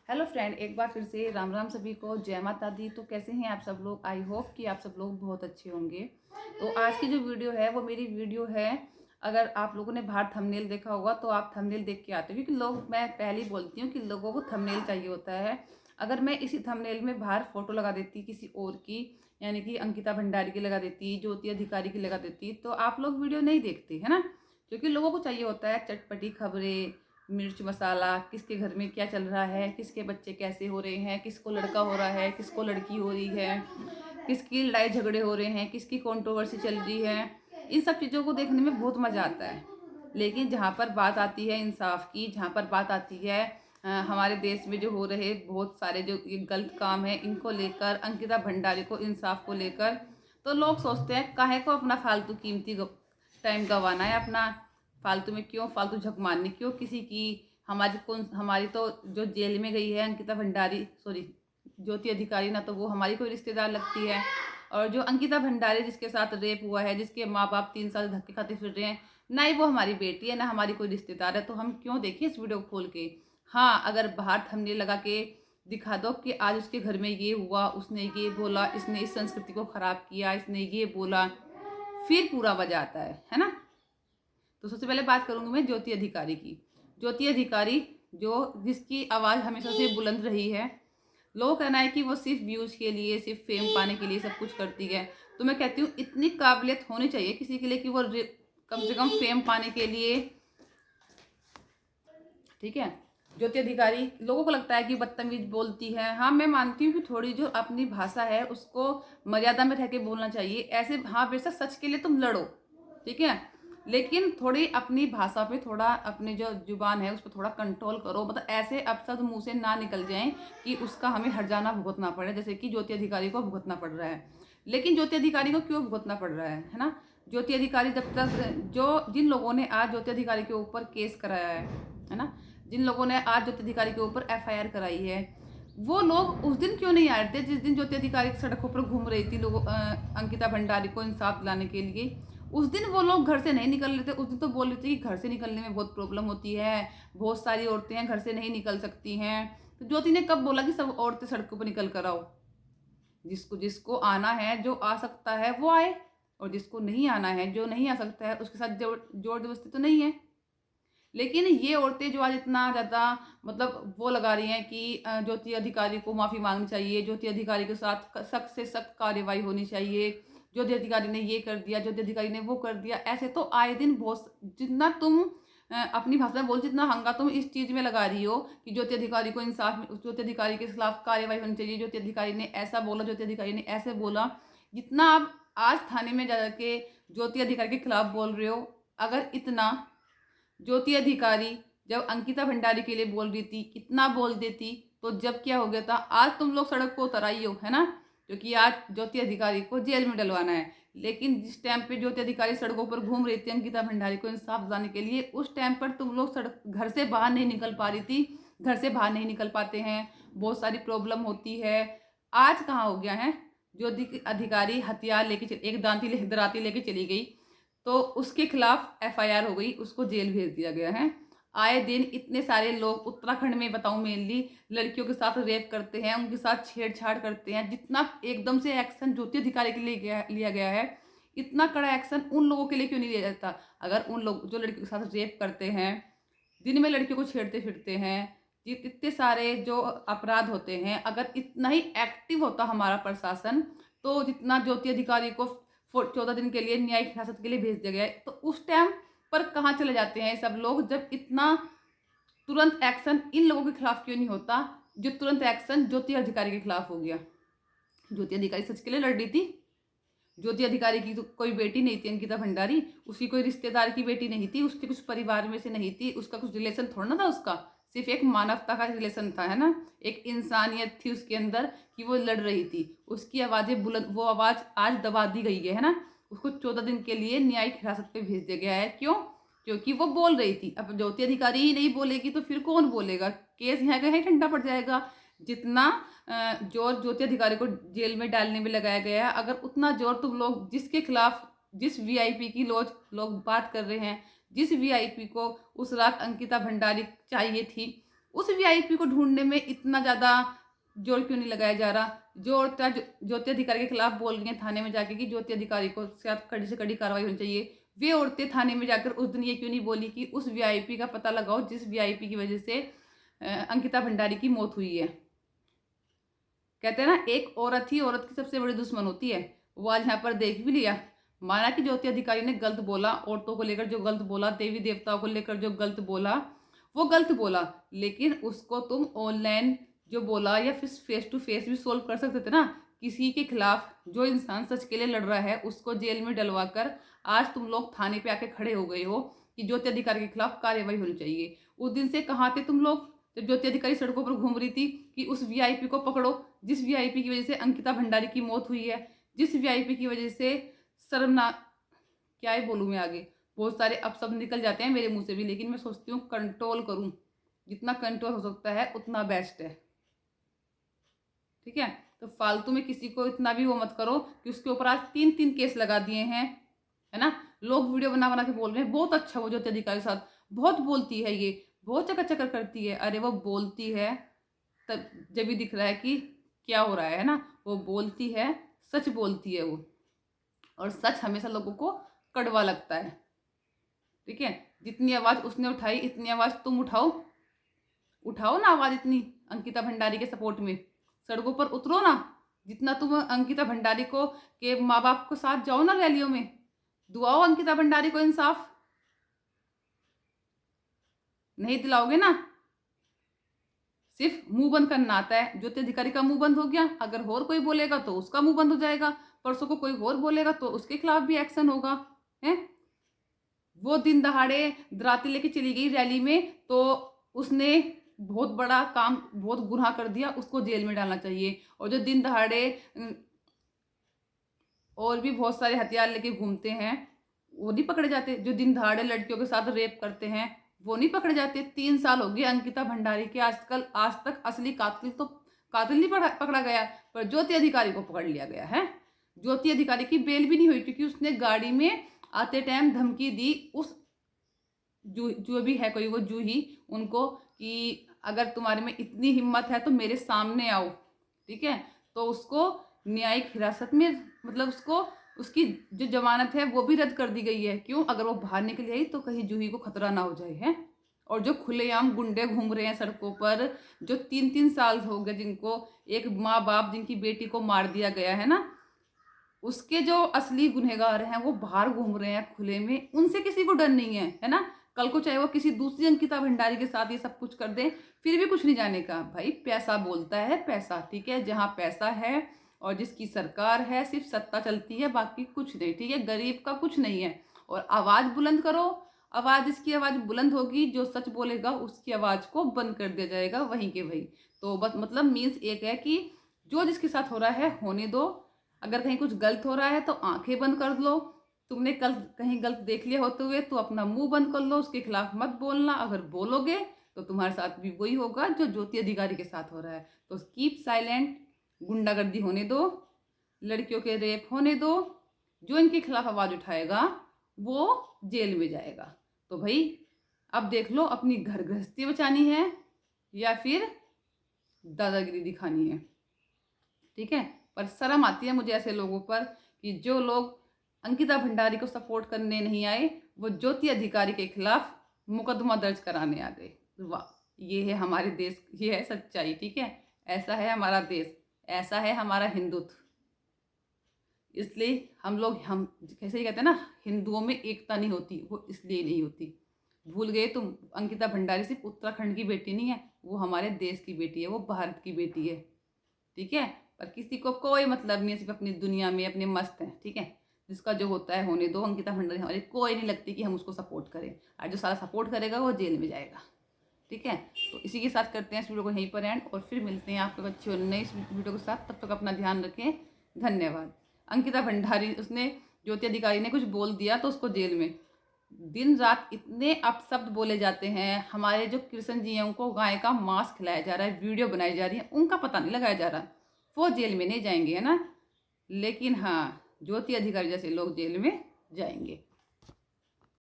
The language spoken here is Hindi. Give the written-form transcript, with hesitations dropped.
हेलो फ्रेंड, एक बार फिर से राम राम सभी को, जय माता दी। तो कैसे हैं आप सब लोग? आई होप कि आप सब लोग बहुत अच्छे होंगे। तो आज की जो वीडियो है वो मेरी वीडियो है। अगर आप लोगों ने बाहर थंबनेल देखा होगा तो आप थंबनेल देख के आते हो, क्योंकि लोग, मैं पहले ही बोलती हूँ कि लोगों को थंबनेल चाहिए होता है। अगर मैं इसी थंबनेल में बाहर फोटो लगा देती किसी और की, यानी कि अंकिता भंडारी की लगा देती, ज्योति अधिकारी की लगा देती, तो आप लोग वीडियो नहीं देखते, है ना। क्योंकि लोगों को चाहिए होता है चटपटी खबरें, मिर्च मसाला, किसके घर में क्या चल रहा है, किसके बच्चे कैसे हो रहे हैं, किसको लड़का हो रहा है, किसको लड़की हो रही है, किसकी लड़ाई झगड़े हो रहे हैं, किसकी कंट्रोवर्सी चल रही है। इन सब चीज़ों को देखने में बहुत मज़ा आता है। लेकिन जहाँ पर बात आती है इंसाफ की, जहाँ पर बात आती है हमारे देश में जो हो रहे बहुत सारे जो ये गलत काम है, इनको लेकर, अंकिता भंडारी को इंसाफ को लेकर, तो लोग सोचते हैं काहे को अपना फालतू कीमती टाइम गंवाना है, अपना फालतू में क्यों फालतू झक मारनी, क्यों किसी की। हमारी तो जो जेल में गई है अंकिता भंडारी, सॉरी ज्योति अधिकारी, ना तो वो हमारी कोई रिश्तेदार लगती है, और जो अंकिता भंडारी जिसके साथ रेप हुआ है, जिसके माँ बाप 3 साल धक्के खाते फिर रहे हैं, ना ही वो हमारी बेटी है ना हमारी कोई रिश्तेदार है, तो हम क्यों देखें इस वीडियो को खोल के। हाँ, अगर बाहर थंबनेल लगा के दिखा दो कि आज उसके घर में ये हुआ, उसने ये बोला, इसने इस संस्कृति को खराब किया, इसने ये बोला, फिर पूरा मजा आता है ना। तो सबसे पहले बात करूंगी मैं ज्योति अधिकारी की। ज्योति अधिकारी जो जिसकी आवाज़ हमेशा से बुलंद रही है। लोगों का कहना है कि वो सिर्फ व्यूज़ के लिए, सिर्फ फेम पाने के लिए सब कुछ करती है। तो मैं कहती हूँ इतनी काबिलियत होनी चाहिए किसी के लिए कि वो कम से कम फेम पाने के लिए, ठीक है। ज्योति अधिकारी, लोगों को लगता है कि बदतमीज बोलती है। हाँ, मैं मानती हूँ कि थोड़ी जो अपनी भाषा है उसको मर्यादा में रह के बोलना चाहिए। ऐसे हाँ, बेशक सच के लिए तुम लड़ो, ठीक है, लेकिन थोड़ी अपनी भाषा पे, थोड़ा अपनी जो जुबान है उस पर थोड़ा कंट्रोल करो। मतलब ऐसे अपशब्द मुंह से ना निकल जाएं कि उसका हमें हर्जाना भुगतना पड़े, जैसे कि ज्योति अधिकारी को भुगतना पड़ रहा है। लेकिन ज्योति अधिकारी को क्यों भुगतना पड़ रहा है ना। ज्योति अधिकारी जब तक, जो जिन लोगों ने आज ज्योति अधिकारी के ऊपर केस कराया है ना, जिन लोगों ने आज ज्योति अधिकारी के ऊपर एफआईआर कराई है, वो लोग उस दिन क्यों नहीं आ रहे थे जिस दिन ज्योति अधिकारी सड़कों पर घूम रही थी लोगों, अंकिता भंडारी को इंसाफ दिलाने के लिए। उस दिन वो लोग घर से नहीं निकल रहे थे। उस दिन तो बोल रहे थे कि घर से निकलने में बहुत प्रॉब्लम होती है, बहुत सारी औरतें हैं घर से नहीं निकल सकती हैं। तो ज्योति ने कब बोला कि सब औरतें सड़कों पर निकल कर आओ? जिसको जिसको आना है, जो आ सकता है वो आए, और जिसको नहीं आना है, जो नहीं आ सकता है, उसके साथ जोर जबरदस्ती तो नहीं है। लेकिन ये औरतें जो आज इतना ज़्यादा मतलब वो लगा रही हैं कि ज्योति अधिकारी को माफ़ी मांगनी चाहिए, ज्योति अधिकारी के साथ सख्त से सख्त कार्रवाई होनी चाहिए, ज्योति अधिकारी ने ये कर दिया, ज्योति अधिकारी ने वो कर दिया। ऐसे तो आए दिन बहुत, जितना तुम अपनी भाषा में बोल, जितना हंगा तुम इस चीज़ में लगा रही हो कि ज्योति अधिकारी को इंसाफ, ज्योति अधिकारी के खिलाफ कार्रवाई होनी चाहिए, ज्योति अधिकारी ने ऐसा बोला, ज्योति अधिकारी ने ऐसे बोला, जितना आप आज थाने में जा के ज्योति अधिकारी के खिलाफ बोल रहे हो, अगर इतना ज्योति अधिकारी जब अंकिता भंडारी के लिए बोल रही थी, इतना बोल देती, तो जब क्या हो गया था, आज तुम लोग सड़क को उतर आई हो, है ना। क्योंकि आज ज्योति अधिकारी को जेल में डलवाना है। लेकिन जिस टाइम पे ज्योति अधिकारी सड़कों पर घूम रही थी अंकिता भंडारी को इंसाफ दिलाने के लिए, उस टाइम पर तुम लोग सड़क, घर से बाहर नहीं निकल पा रही थी। घर से बाहर नहीं निकल पाते हैं, बहुत सारी प्रॉब्लम होती है। आज कहाँ हो गया है, ज्योति अधिकारी हथियार लेके एक दराती लेके चली गई, तो उसके खिलाफ एफआईआर हो गई, उसको जेल भेज दिया गया है। आए दिन इतने सारे लोग उत्तराखंड में, बताऊं, मेनली लड़कियों के साथ रेप करते हैं, उनके साथ छेड़छाड़ करते हैं। जितना एकदम से एक्शन ज्योति अधिकारी के लिए लिया गया है, इतना कड़ा एक्शन उन लोगों के लिए क्यों नहीं लिया जाता? अगर उन लोग जो लड़कियों के साथ रेप करते हैं, दिन में लड़कियों को छेड़ते फिरते हैं, इतने सारे जो अपराध होते हैं, अगर इतना ही एक्टिव होता हमारा प्रशासन, तो जितना ज्योति अधिकारी को 14 दिन के लिए न्यायिक हिरासत के लिए भेज दिया गया है, तो उस टाइम पर कहाँ चले जाते हैं सब लोग, जब इतना तुरंत एक्शन इन लोगों के खिलाफ क्यों नहीं होता, जो तुरंत एक्शन ज्योति अधिकारी के खिलाफ हो गया। ज्योति अधिकारी सच के लिए लड़ रही थी। ज्योति अधिकारी की तो कोई बेटी नहीं थी अंकिता भंडारी, उसकी कोई रिश्तेदार की बेटी नहीं थी, उसके कुछ परिवार में से नहीं थी, उसका कुछ रिलेशन थोड़ा ना था, उसका सिर्फ एक मानवता का रिलेशन था, है ना। एक इंसानियत थी उसके अंदर कि वो लड़ रही थी। उसकी आवाज़ें बुलंद, वो आवाज़ आज दबा दी गई है ना। उसको 14 दिन के लिए न्यायिक हिरासत पे भेज दिया गया है। क्यों? क्योंकि वो बोल रही थी। अब ज्योति अधिकारी ही नहीं बोलेगी तो फिर कौन बोलेगा? केस यहाँ का यहीं ठंडा पड़ जाएगा। जितना जोर ज्योति अधिकारी को जेल में डालने में लगाया गया है, अगर उतना जोर तुम लोग, जिसके खिलाफ, जिस वीआईपी की लोग बात कर रहे हैं, जिस वीआईपी को उस रात अंकिता भंडारी चाहिए थी, उस वीआईपी को ढूंढने में इतना ज़्यादा जोर क्यों नहीं लगाया जा रहा? जो औरतें ज्योति अधिकारी के खिलाफ बोल रही हैं थाने में जाके कि ज्योति अधिकारी को साथ कड़ी से कड़ी कार्रवाई होनी चाहिए, वे औरतें थाने में जाकर उस दिन ये क्यों नहीं बोली कि उस वीआईपी का पता लगाओ जिस वीआईपी की वजह से अंकिता भंडारी की मौत हुई है। कहते हैं ना, एक औरत ही औरत की सबसे बड़ी दुश्मन होती है। वो आज यहाँ पर देख भी लिया। माना कि ज्योति अधिकारी ने गलत बोला, औरतों को लेकर जो गलत बोला, देवी देवताओं को लेकर जो गलत बोला, वो गलत बोला, लेकिन उसको तुम ऑनलाइन जो बोला या फिर फेस टू फेस भी सोल्व कर सकते थे ना। किसी के खिलाफ जो इंसान सच के लिए लड़ रहा है उसको जेल में डलवा कर आज तुम लोग थाने पे आके खड़े हो गए हो कि ज्योति अधिकारी के खिलाफ कार्रवाई होनी चाहिए। उस दिन से कहाँ थे तुम लोग जब ज्योति अधिकारी सड़कों पर घूम रही थी कि उस वीआईपी को पकड़ो जिस वीआईपी की वजह से अंकिता भंडारी की मौत हुई है, जिस वीआईपी की वजह से शर्मनाक, क्या ही बोलूँ मैं आगे, बहुत सारे अपशब्द निकल जाते हैं मेरे मुंह से भी, लेकिन मैं सोचती हूँ कंट्रोल करूँ, जितना कंट्रोल हो सकता है उतना बेस्ट है। ठीक है, तो फालतू में किसी को इतना भी वो मत करो कि उसके ऊपर आज 3-3 केस लगा दिए हैं, है ना। लोग वीडियो बना बना के बोल रहे हैं बहुत अच्छा वो ज्योति अधिकारी के साथ बहुत बोलती है, ये बहुत चक्कर चक्कर करती है। अरे वो बोलती है तब जब भी दिख रहा है कि क्या हो रहा है ना। वो बोलती है, सच बोलती है वो, और सच हमेशा लोगों को कड़वा लगता है। ठीक है, जितनी आवाज़ उसने उठाई इतनी आवाज़ तुम उठाओ, उठाओ ना आवाज़ इतनी अंकिता भंडारी के सपोर्ट में, सड़कों पर उतरो ना। जितना तुम अंकिता भंडारी को के माँ बाप को साथ जाओ ना रैलियों में, दुआओ अंकिता भंडारी को इंसाफ। नहीं दिलाओगे ना, सिर्फ मुंह बंद करना आता है। ज्योति अधिकारी का मुंह बंद हो गया, अगर और कोई बोलेगा तो उसका मुंह बंद हो जाएगा, परसों को कोई और बोलेगा तो उसके खिलाफ भी एक्शन होगा। है वो दिन दहाड़े दराती लेके चली गई रैली में तो उसने बहुत बड़ा काम, बहुत गुनाह कर दिया, उसको जेल में डालना चाहिए। और जो दिन दहाड़े और भी बहुत सारे हथियार लेके घूमते हैं वो नहीं पकड़े जाते। जो दिन दहाड़े लड़कियों के साथ रेप करते हैं वो नहीं पकड़े जाते। 3 साल हो गए अंकिता भंडारी के, आज तक असली कातिल नहीं पकड़ा गया, पर ज्योति अधिकारी को पकड़ लिया गया है। ज्योति अधिकारी की बेल भी नहीं हुई क्योंकि उसने गाड़ी में आते टाइम धमकी दी उस जो भी है कोई वो जूही उनको कि अगर तुम्हारे में इतनी हिम्मत है तो मेरे सामने आओ। ठीक है, तो उसको न्यायिक हिरासत में, मतलब उसको उसकी जो जमानत है वो भी रद्द कर दी गई है। क्यों? अगर वो बाहर निकल आई तो कहीं जूही को खतरा ना हो जाए। है और जो खुलेआम गुंडे घूम रहे हैं सड़कों पर, जो 3-3 साल हो गए जिनको एक माँ बाप जिनकी बेटी को मार दिया गया है ना, उसके जो असली गुनहगार हैं वो बाहर घूम रहे हैं खुले में, उनसे किसी को डर नहीं है ना। कल को चाहे वो किसी दूसरी अंकिता भंडारी के साथ ये सब कुछ कर दे फिर भी कुछ नहीं जाने का। भाई पैसा बोलता है, पैसा। ठीक है, जहाँ पैसा है और जिसकी सरकार है सिर्फ सत्ता चलती है, बाकी कुछ नहीं। ठीक है, गरीब का कुछ नहीं है। और आवाज़ बुलंद करो, आवाज़ जिसकी आवाज़ बुलंद होगी, जो सच बोलेगा उसकी आवाज़ को बंद कर दिया जाएगा वहीं के वहीं। तो बस मतलब मीन्स एक है कि जो जिसके साथ हो रहा है होने दो। अगर कहीं कुछ गलत हो रहा है तो आंखें बंद कर लो। तुमने कल कहीं गलत देख लिया होते हुए तो अपना मुंह बंद कर लो, उसके खिलाफ मत बोलना। अगर बोलोगे तो तुम्हारे साथ भी वही होगा जो ज्योति अधिकारी के साथ हो रहा है। तो कीप साइलेंट, गुंडागर्दी होने दो, लड़कियों के रेप होने दो, जो इनके खिलाफ आवाज़ उठाएगा वो जेल में जाएगा। तो भाई अब देख लो अपनी घर गृहस्थी बचानी है या फिर दादागिरी दिखानी है। ठीक है, पर शर्म आती है मुझे ऐसे लोगों पर कि जो लोग अंकिता भंडारी को सपोर्ट करने नहीं आए वो ज्योति अधिकारी के खिलाफ मुकदमा दर्ज कराने आ गए। वाह, ये है हमारे देश, ये है सच्चाई। ठीक है, ऐसा है हमारा देश, ऐसा है हमारा हिंदुत्व। इसलिए हम कैसे ही कहते हैं ना, हिंदुओं में एकता नहीं होती, वो इसलिए नहीं होती। भूल गए तुम, अंकिता भंडारी सिर्फ उत्तराखंड की बेटी नहीं है, वो हमारे देश की बेटी है, वो भारत की बेटी है। ठीक है, पर किसी को कोई मतलब नहीं है, सिर्फ अपनी दुनिया में अपने मस्त हैं। ठीक है, जिसका जो होता है होने दो। अंकिता भंडारी हमारी कोई नहीं लगती कि हम उसको सपोर्ट करें, और जो सारा सपोर्ट करेगा वो जेल में जाएगा। ठीक है, तो इसी के साथ करते हैं इस वीडियो को यहीं पर एंड, और फिर मिलते हैं आपको अच्छी और नई इस वीडियो के साथ। तब तक अपना ध्यान रखें, धन्यवाद। अंकिता भंडारी, उसने ज्योति अधिकारी ने कुछ बोल दिया तो उसको जेल में। दिन रात इतने अपशब्द बोले जाते हैं। हमारे जो कृष्ण जी हैं उनको गाय का मांस खिलाया जा रहा है, वीडियो बनाई जा रही है, उनका पता नहीं लगाया जा रहा। वो जेल में नहीं जाएंगे, है ना, लेकिन हाँ ज्योति अधिकारी जैसे लोग जेल में जाएंगे।